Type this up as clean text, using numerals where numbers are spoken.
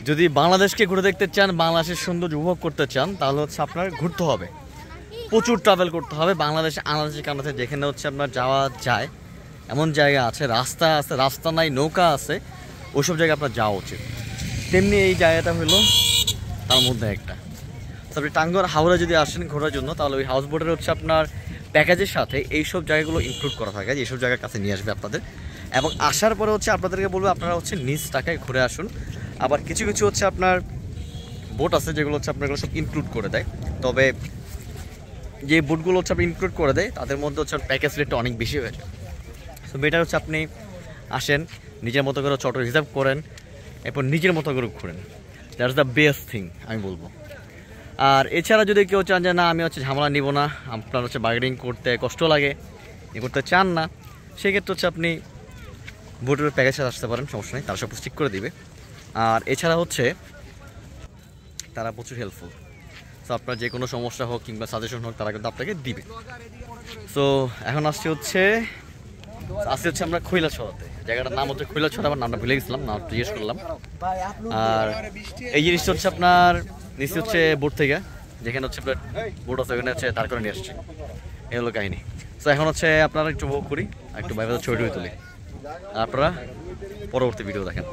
যদি বাংলাদেশকে ঘুরে দেখতে চান, বাংলাদেশের সৌন্দর্য উপভোগ করতে চান, তাহলে হচ্ছে আপনার ঘুরতে হবে, প্রচুর ট্রাভেল করতে হবে বাংলাদেশে আনাচে কানাচে যেখানে হচ্ছে আপনার যাওয়া যায় এমন জায়গা আছে, রাস্তা আছে, রাস্তা নাই নৌকা আছে, ওইসব জায়গায় আপনার যাওয়া উচিত। তেমনি এই জায়গাটা হলো তার মধ্যে একটা। তারপরে টাঙ্গুয়ার হাওড়া যদি আসেন ঘোরার জন্য, তাহলে ওই হাউস বোটের হচ্ছে আপনার প্যাকেজের সাথে এইসব জায়গাগুলো ইনক্লুড করা থাকে, এইসব জায়গার কাছে নিয়ে আসবে আপনাদের। এবং আসার পরে হচ্ছে আপনাদেরকে বলবে আপনারা হচ্ছে নিজ টাকায় ঘুরে আসুন। আবার কিছু কিছু হচ্ছে আপনার বোট আছে যেগুলো হচ্ছে আপনার সব ইনক্লুড করে দেয়। তবে যে বোটগুলো হচ্ছে আপনি ইনক্লুড করে দেয় তাদের মধ্যে হচ্ছে প্যাকেজ রেটটা অনেক বেশি হয়ে যায়। সো বেটার হচ্ছে আপনি আসেন, নিজের মতো করে ছোটো রিজার্ভ করেন, এরপর নিজের মতো করে ঘুরেন। দ্যাটস দ্য বেস্ট থিং আমি বলবো। আর এছাড়া যদি কেউ চান যে না আমি হচ্ছে ঝামেলা নিব না, আপনার হচ্ছে বার্গেনিং করতে কষ্ট লাগে, এ করতে চান না, সেক্ষেত্রে হচ্ছে আপনি বোটের প্যাকেজ সাথে আসতে পারেন, সমস্যা নেই, তারা সব ঠিক করে দিবে। আর এছাড়া হচ্ছে তারা প্রচুর হেল্পফুল। সো আপনার যে কোনো সমস্যা হোক কিংবা সাজেশন হোক তারা কিন্তু আপনাকে দিবে। সো এখন আসছি হচ্ছে আমরা খৈলাছড়াতে। জায়গাটার নাম হচ্ছে খৈলাছড়া, আমার নামটা ভুলে গেছিলাম, নাম জিজ্ঞেস করলাম। আর এই জিনিসটা হচ্ছে আপনার নিচে হচ্ছে বোট থেকে, যেখানে হচ্ছে আপনার বোট আছে ওখানে হচ্ছে দাঁড় করে নিয়ে আসছে, এই হলো কাহিনী। সো এখন হচ্ছে আপনারা একটু উপভোগ করি, একটু বাইরে ছবি টবি তুলি, আপনারা পরবর্তী ভিডিও দেখেন।